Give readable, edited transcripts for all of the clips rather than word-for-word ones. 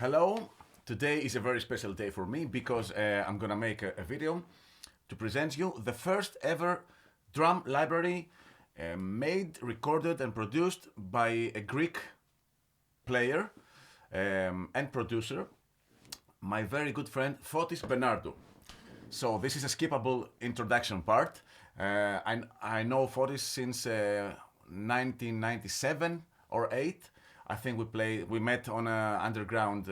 Hello, today is a very special day for me because I'm gonna make a video to present you the first ever drum library made, recorded and produced by a Greek player and producer, my very good friend Fotis Benardo. So this is a skippable introduction part. I know Fotis since 1997 or 8. I think we met on an underground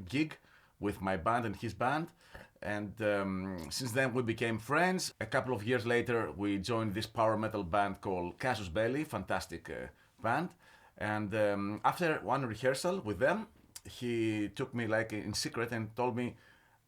gig with my band and his band. And since then we became friends. A couple of years later we joined this power metal band called Casus Belli, fantastic band. And after one rehearsal with them, he took me like in secret and told me,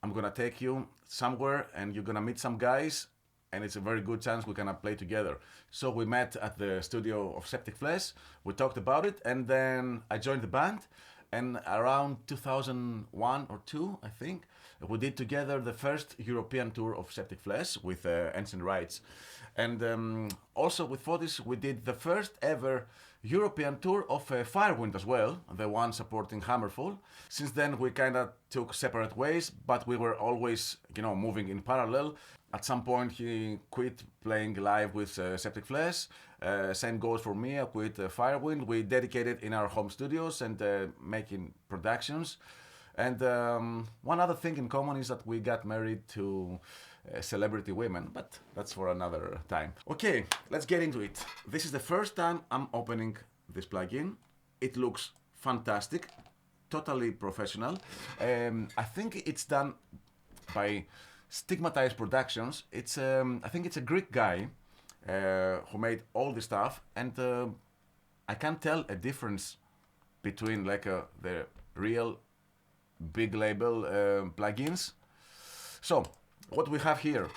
I'm gonna take you somewhere and you're gonna meet some guys and it's a very good chance we're gonna play together. So we met at the studio of Septic Flesh, we talked about it, and then I joined the band, and around 2001 or 2, I think, we did together the first European tour of Septic Flesh with Ancient Rites. And also with Fotis, we did the first ever European tour of Firewind as well, the one supporting Hammerfall. Since then, we kind of took separate ways, but we were always, moving in parallel. At some point, he quit playing live with Septic Flesh. Same goes for me. I quit Firewind. We dedicated in our home studios and making productions. And one other thing in common is that we got married to celebrity women, but that's for another time. Okay, let's get into it. This is the first time I'm opening this plugin. It looks fantastic, totally professional. I think it's done by Stigmatized Productions. I think it's a Greek guy who made all this stuff, and I can't tell a difference between the real big label plugins. So what we have here,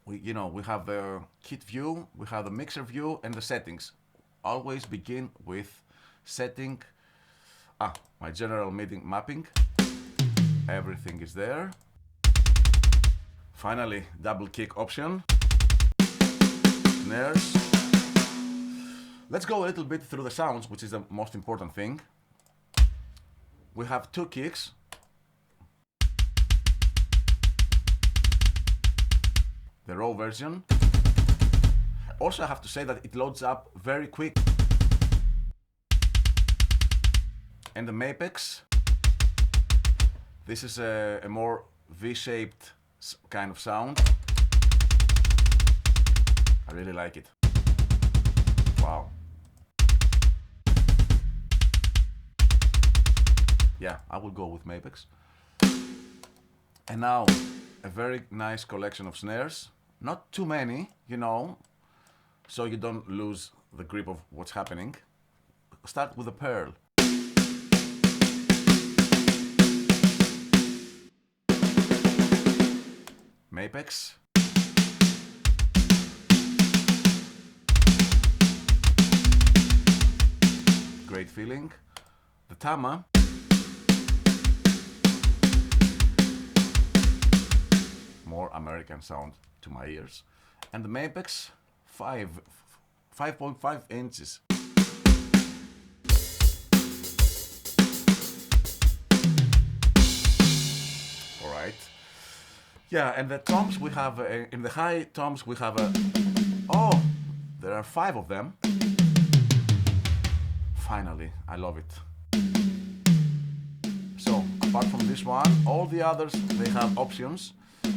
we have the kit view, we have the mixer view and the settings. Always begin with setting my general MIDI mapping. Everything is there. Finally, double kick option, snares. Let's go a little bit through the sounds, which is the most important thing. We have 2 kicks. The raw version. Also, I have to say that it loads up very quick. And the Mapex. This is a more V-shaped kind of sound. I really like it. Wow. Yeah, I will go with Mapex. And now, a very nice collection of snares. Not too many, so you don't lose the grip of what's happening. Start with a pearl. Mapex. Great feeling. The Tama. More American sound to my ears. And the Mapex, 5.5 inches. All right. Yeah, and the toms we have, in the high toms we have there are 5 of them. Finally, I love it. So, apart from this one, all the others, they have options.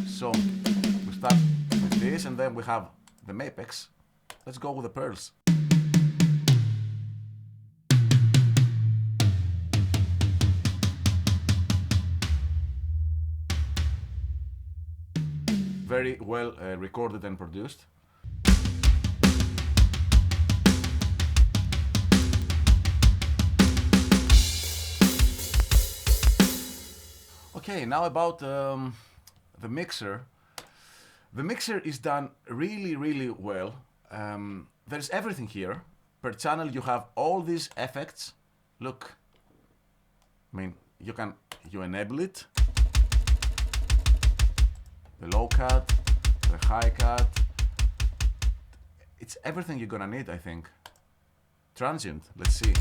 So, we start with this and then we have the Mapex. Let's go with the pearls. Very well recorded and produced. Okay, now about the mixer. The mixer is done really, really well. There's everything here. Per channel you have all these effects. Look, you enable it. The low cut, the high cut. It's everything you're gonna need, I think. Transient, let's see.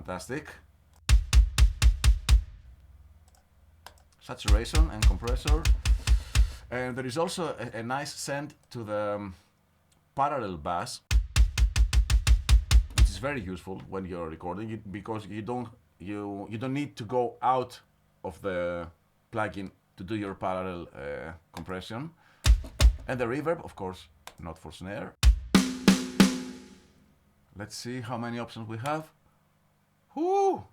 Fantastic. Saturation and compressor. And there is also a nice send to the parallel bass, which is very useful when you're recording it, because you don't need to go out of the plugin to do your parallel compression. And the reverb, of course, not for snare. Let's see how many options we have. Woo!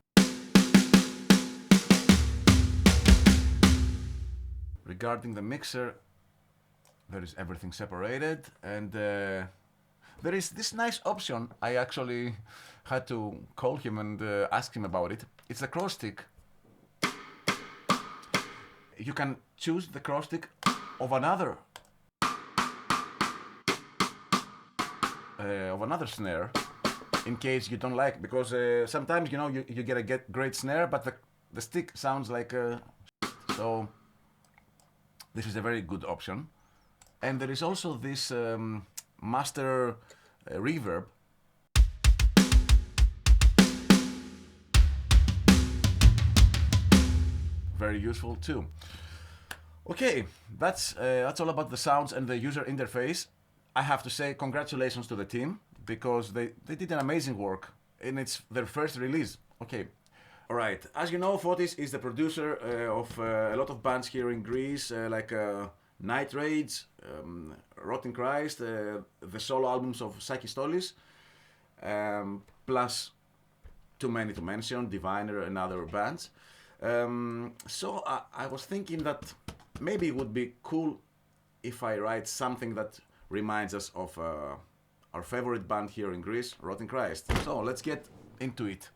Regarding the mixer, there is everything separated, and there is this nice option. I actually had to call him and ask him about it. It's a cross stick. You can choose the cross stick of another snare, in case you don't like, because sometimes you get a great snare, but the stick sounds like so. This is a very good option. And there is also this master reverb. Very useful too. Okay, that's all about the sounds and the user interface. I have to say congratulations to the team, because they did an amazing work, and it's their first release. Okay. Alright, as you know, Fotis is the producer of a lot of bands here in Greece, like Night Rage, Rotten Christ, the solo albums of Sakis Tolis, plus too many to mention, Diviner and other bands. So I was thinking that maybe it would be cool if I write something that reminds us of our favorite band here in Greece, Rotten Christ. So let's get into it.